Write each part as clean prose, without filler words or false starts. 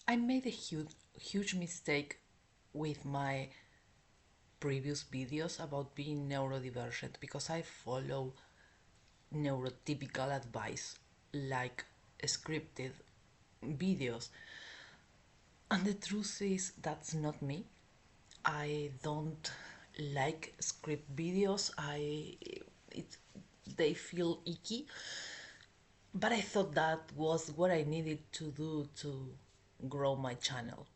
I made a huge mistake with my previous videos about being neurodivergent because I follow neurotypical advice like scripted videos. And the truth is, that's not me. I don't like script videos. It they feel icky, but I thought that was what I needed to do to grow my channel.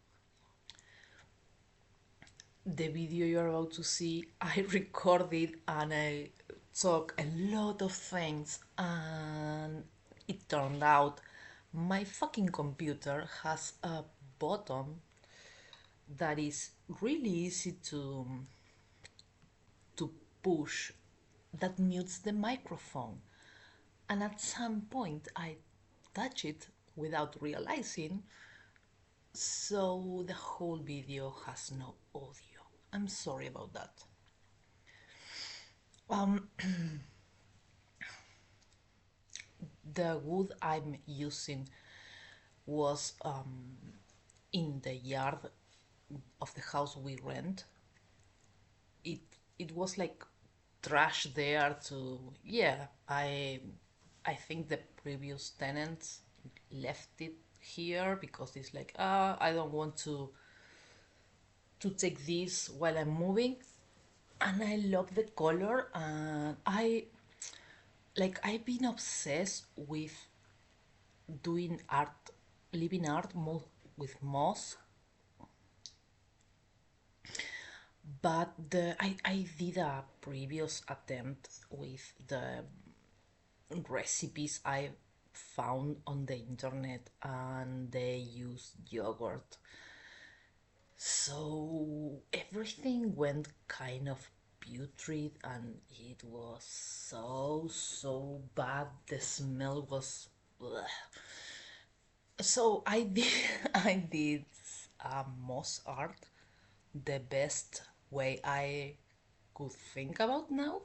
The video you're about to see, I recorded and I talk a lot of things, and it turned out my fucking computer has a button that is really easy to push that mutes the microphone. And at some point I touch it without realizing, so the whole video has no audio. I'm sorry about that. Um, the wood I'm using was in the yard of the house we rent. It it was like trash there to, yeah, I think the previous tenants left it here because it's like, I don't want to take this while I'm moving. And I love the color, and I've been obsessed with doing art, living art with moss. But I did a previous attempt with the recipes I found on the internet, and they use yogurt. So everything went kind of putrid, and it was so bad. The smell was bleh. So I did I did moss art the best way I could think about now.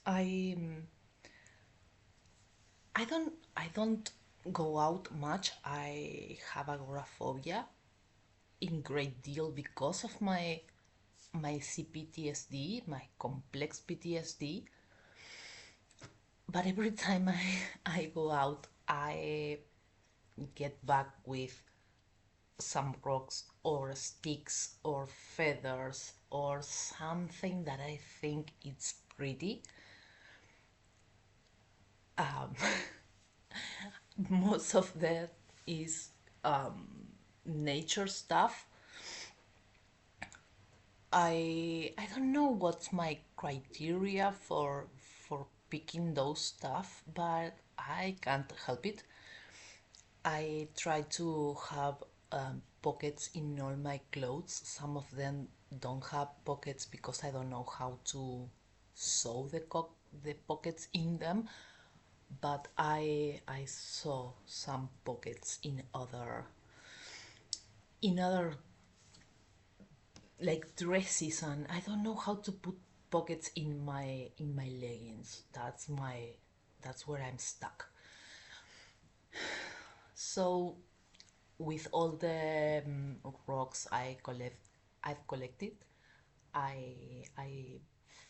I I don't go out much. I have agoraphobia in great deal because of my CPTSD, my complex PTSD. But every time I go out, I get back with some rocks or sticks or feathers or something that I think it's pretty. Um, Most of that is nature stuff. I don't know what's my criteria for picking those stuff, but I can't help it. I try to have pockets in all my clothes. Some of them don't have pockets because I don't know how to sew the pockets in them. But I saw some pockets in other like dresses, and I don't know how to put pockets in my leggings. That's where I'm stuck. So with all the rocks I've collected, I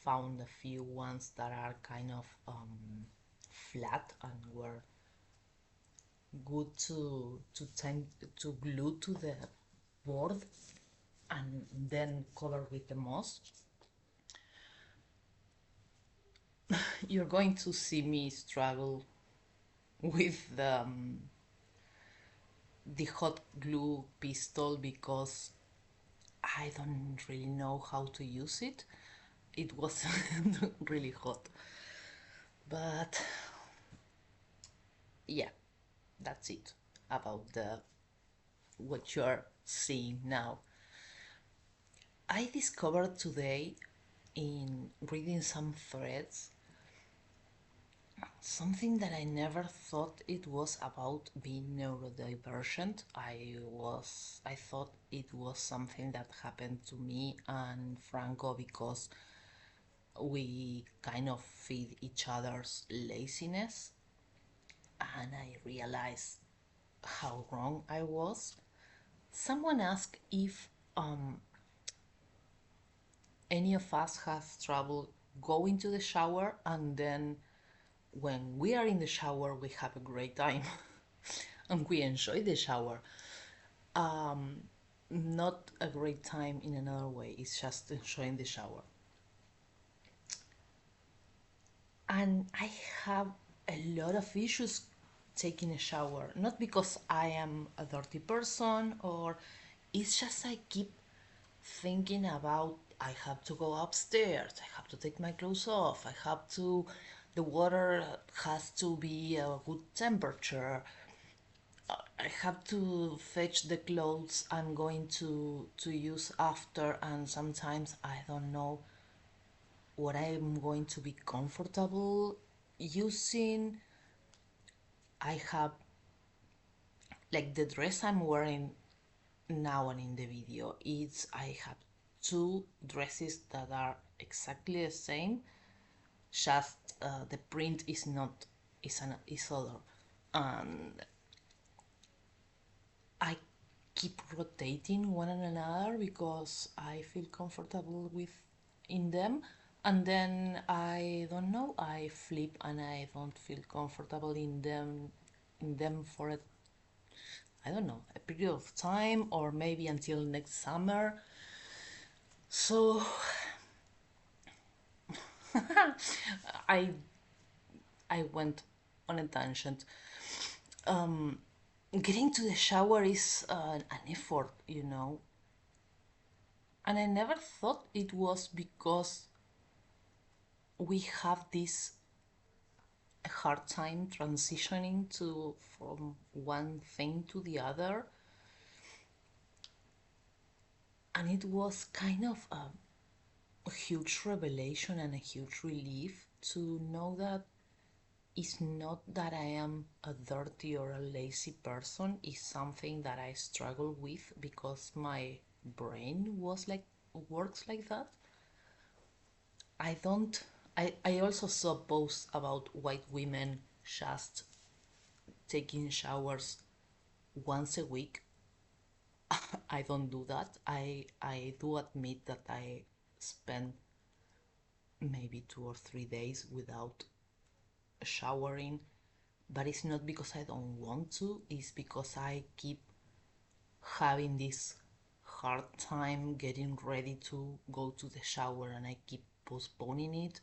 found a few ones that are kind of flat and were good to glue to the board and then cover with the moss. You're going to see me struggle with the hot glue pistol because I don't really know how to use it. It was really hot. But yeah, that's it about the what you're seeing now. I discovered today in reading some threads something that I never thought it was about being neurodivergent. I thought it was something that happened to me and Franco because we kind of feed each other's laziness. And I realized how wrong I was. Someone asked if any of us has trouble going to the shower, and then when we are in the shower, we have a great time and we enjoy the shower. Not a great time in another way, it's just enjoying the shower. And I have a lot of issues taking a shower, not because I am a dirty person, or it's just I keep thinking about I have to go upstairs, I have to take my clothes off, the water has to be a good temperature, I have to fetch the clothes I'm going to use after, and sometimes I don't know what I'm going to be comfortable using. I have, like, the dress I'm wearing now and in the video, I have two dresses that are exactly the same, just the print is not, is other, and I keep rotating one and another because I feel comfortable with in them, and then I don't know, I flip and I don't feel comfortable in them for a, I don't know, a period of time, or maybe until next summer. So I I went on a tangent. Getting to the shower is an effort, and I never thought it was because we have this hard time transitioning to from one thing to the other, and it was kind of a huge revelation and a huge relief to know that it's not that I am a dirty or a lazy person, it's something that I struggle with because my brain works like that. I don't I also saw posts about white women just taking showers once a week. I don't do that. I do admit that I spend maybe 2 or 3 days without showering, but it's not because I don't want to, it's because I keep having this hard time getting ready to go to the shower, and I keep postponing it,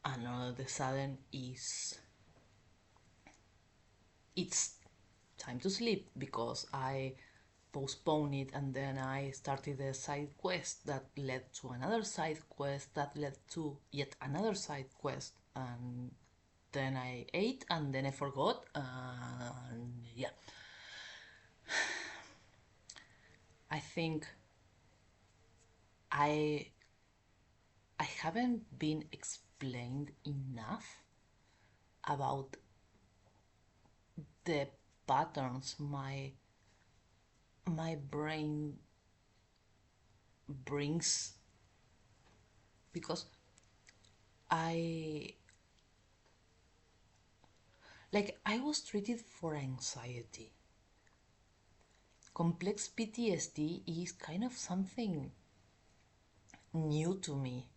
and all of a sudden it's time to sleep because I postponed it, and then I started a side quest that led to another side quest that led to yet another side quest, and then I ate, and then I forgot, and yeah. I think I I haven't been explained enough about the patterns my brain brings, because I I was treated for anxiety. Complex PTSD is kind of something new to me.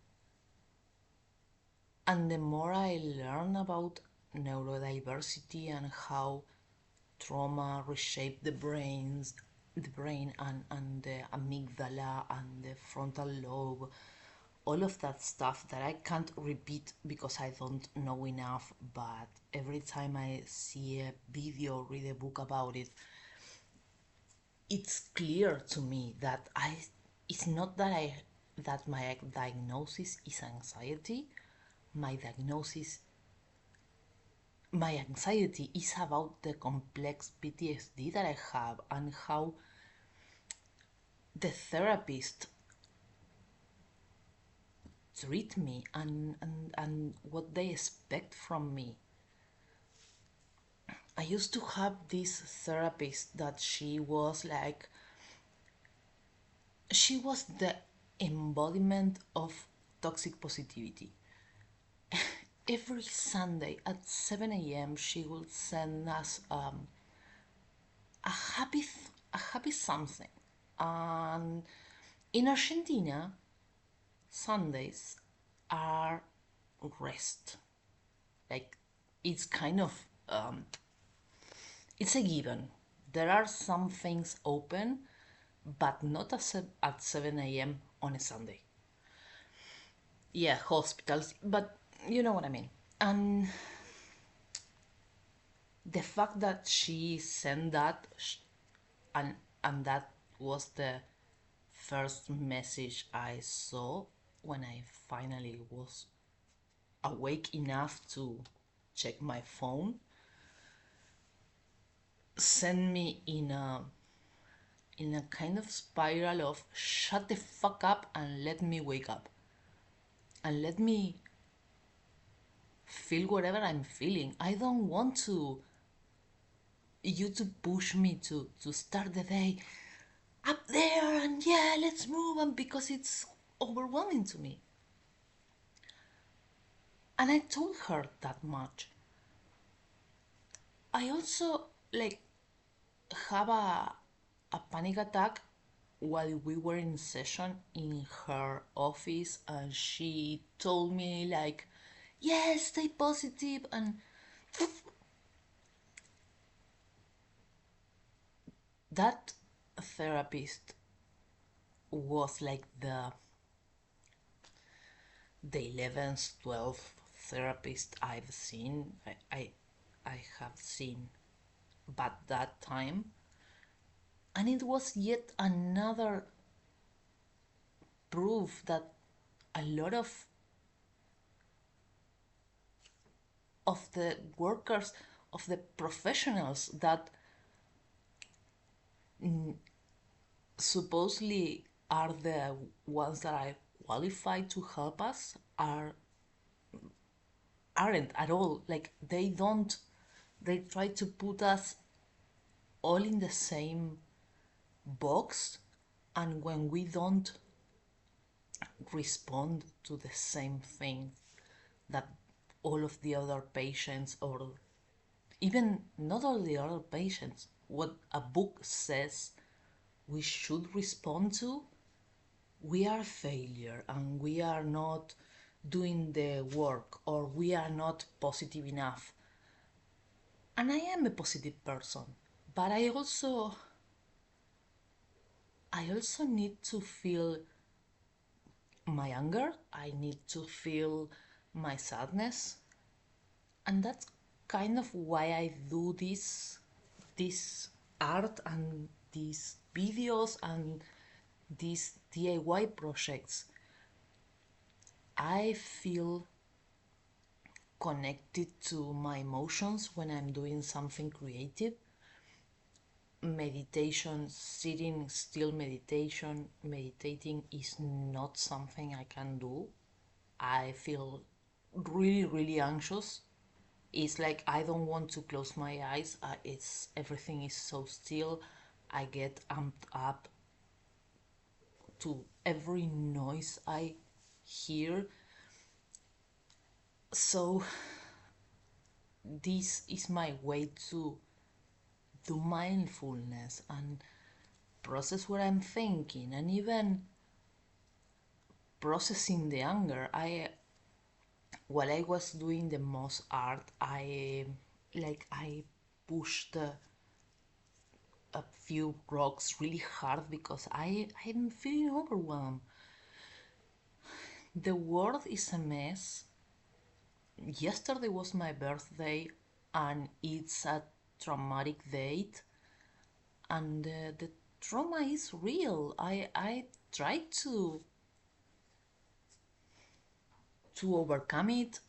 And the more I learn about neurodiversity and how trauma reshaped the brain and the amygdala and the frontal lobe, all of that stuff that I can't repeat because I don't know enough, but every time I see a video, read a book about it, it's clear to me that it's not that my diagnosis is anxiety. My diagnosis my anxiety is about the complex PTSD that I have, and how the therapist treat me, and what they expect from me. I used to have this therapist that she was the embodiment of toxic positivity. Every Sunday at 7 a.m. she would send us a happy something. And in Argentina, Sundays are rest. Like it's kind of it's a given. There are some things open, but not at 7 a.m. on a Sunday. Yeah, hospitals, but you know what I mean. And the fact that she sent that, and that was the first message I saw when I finally was awake enough to check my phone, sent me in a kind of spiral of shut the fuck up and let me wake up and let me feel whatever I'm feeling. I don't want you to push me to start the day up there and yeah, let's move, and because it's overwhelming to me. And I told her that much. I also like have a panic attack while we were in session in her office, and she told me like, yes, stay positive, and that therapist was like the 11th 12th therapist I've seen. I have seen but that time, and it was yet another proof that a lot of the workers, of the professionals that supposedly are the ones that are qualified to help us aren't at all. Like they try to put us all in the same box, and when we don't respond to the same thing that all of the other patients, or even not all the other patients, what a book says we should respond to, we are a failure and we are not doing the work, or we are not positive enough. And I am a positive person, but I also need to feel my anger, I need to feel my sadness, and that's kind of why I do this art and these videos and these DIY projects. I feel connected to my emotions when I'm doing something creative. Meditation, sitting still meditating is not something I can do. I feel really, really anxious. It's like I don't want to close my eyes. It's everything is so still. I get amped up to every noise I hear. So this is my way to do mindfulness and process what I'm thinking, and even processing the anger. While I was doing the most art, I pushed a few rocks really hard because I'm feeling overwhelmed. The world is a mess. Yesterday was my birthday, and it's a traumatic date, and the trauma is real. I tried to overcome it.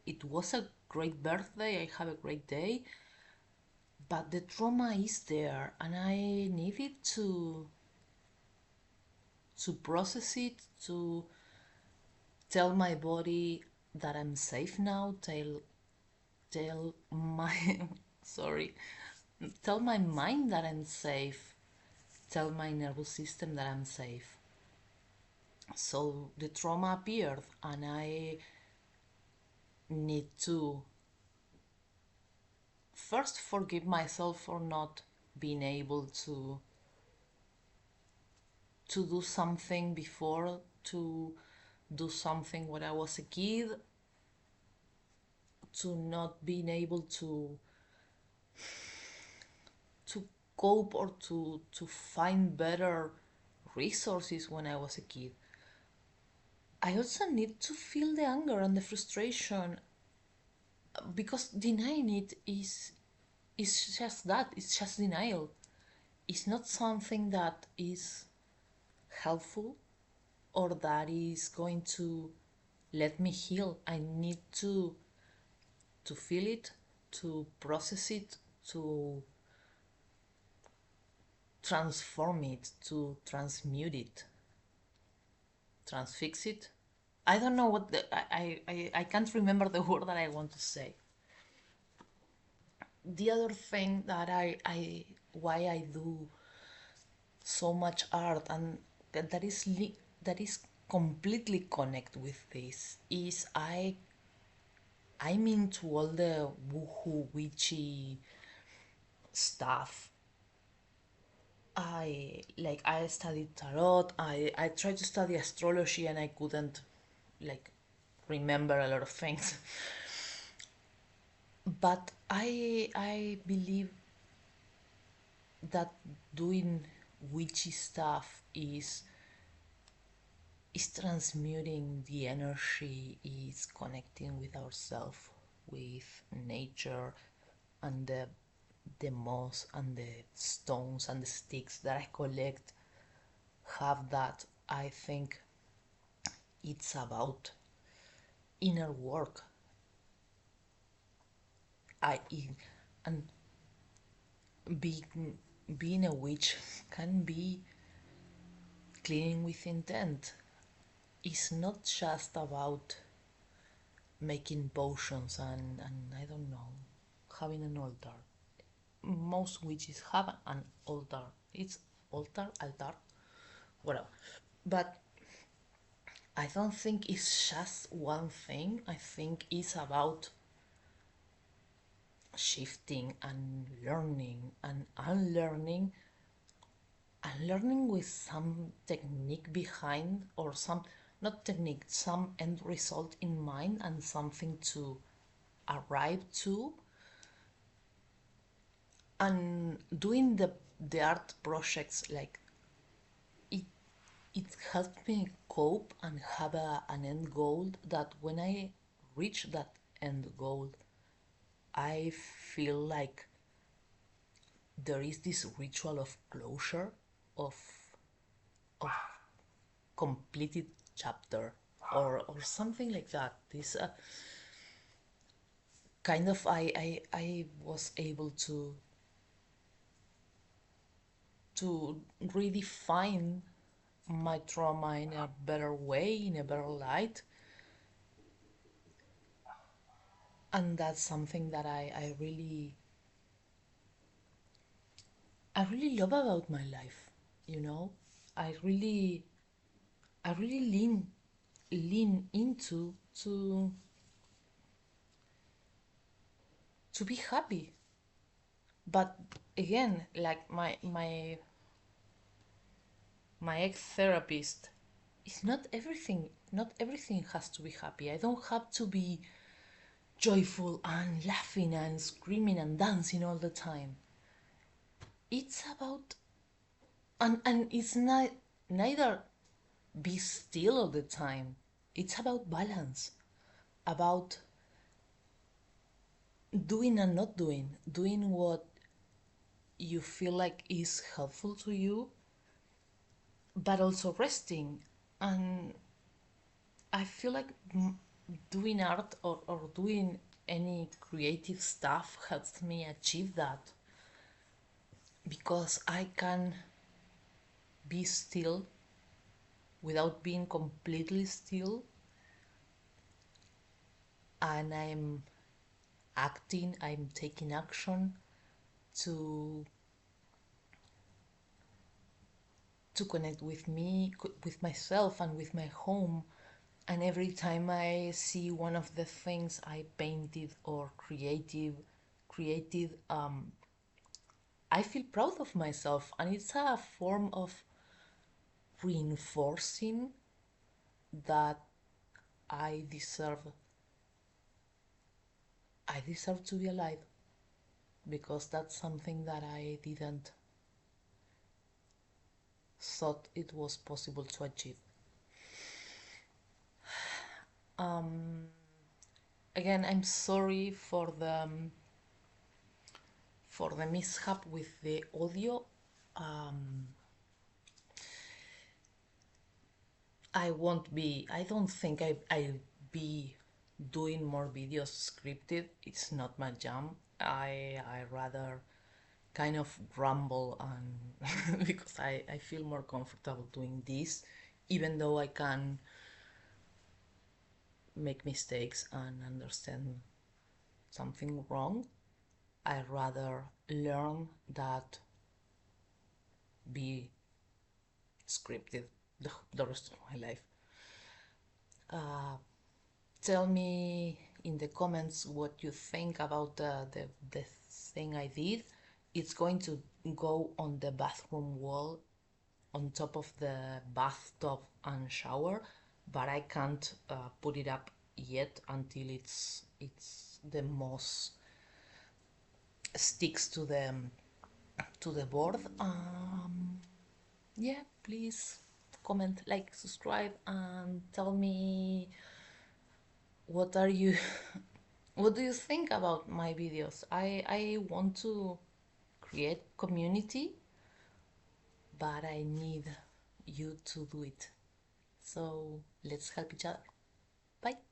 It was a great birthday. I have a great day, but the trauma is there, and I needed to process it, to tell my body that I'm safe now, tell my sorry, tell my mind that I'm safe, tell my nervous system that I'm safe. So the trauma appeared, and I need to first forgive myself for not being able to do something before, to do something when I was a kid, to not being able to cope or to find better resources when I was a kid. I also need to feel the anger and the frustration, because denying it is just that, it's just denial. It's not something that is helpful or that is going to let me heal. I need to feel it, to process it, to transform it, to transmute it, transfix it. I don't know what I can't remember the word that I want to say. The other thing that I why I do so much art, and that is completely connect with this, is I'm into all the woohoo witchy stuff. I studied tarot. I tried to study astrology and I couldn't like remember a lot of things. But I believe that doing witchy stuff is transmuting the energy, is connecting with ourselves, with nature, and the moss and the stones and the sticks that I collect have that. I think it's about inner work. I and being a witch can be cleaning with intent. It's not just about making potions and I don't know, having an altar. Most witches have an altar. It's altar, whatever. But I don't think it's just one thing. I think it's about shifting and learning and unlearning, and learning with some technique behind, or some, not technique, some end result in mind and something to arrive to. And doing the art projects, like it it helped me cope and have an end goal that when I reach that end goal, I feel like there is this ritual of closure, of of completed chapter, or something like that. This kind of I was able to redefine my trauma in a better way, in a better light. And that's something that I really love about my life, you know. I really I really lean into to be happy. But again, like my ex-therapist, it's not everything has to be happy. I don't have to be joyful and laughing and screaming and dancing all the time. It's about, and it's not neither be still all the time. It's about balance, about doing and not doing what you feel like is helpful to you, but also resting. And I feel like doing art, or doing any creative stuff helps me achieve that, because I can be still without being completely still, and I'm taking action to connect with me, with myself, and with my home. And every time I see one of the things I painted or created, I feel proud of myself, and it's a form of reinforcing that I deserve I deserve to be alive, because that's something that I didn't thought it was possible to achieve. Um, Again, I'm sorry for the mishap with the audio. Um, I don't think I'll be doing more videos scripted. It's not my jam. I rather kind of ramble, and because I feel more comfortable doing this, even though I can make mistakes and understand something wrong. I rather learn that be scripted the rest of my life. Uh, Tell me in the comments what you think about the thing I did. It's going to go on the bathroom wall on top of the bathtub and shower, but I can't put it up yet until it's the moss sticks to the board. Yeah, please comment, like, subscribe, and tell me what are you what do you think about my videos. I want to create community, but I need you to do it. So let's help each other. Bye.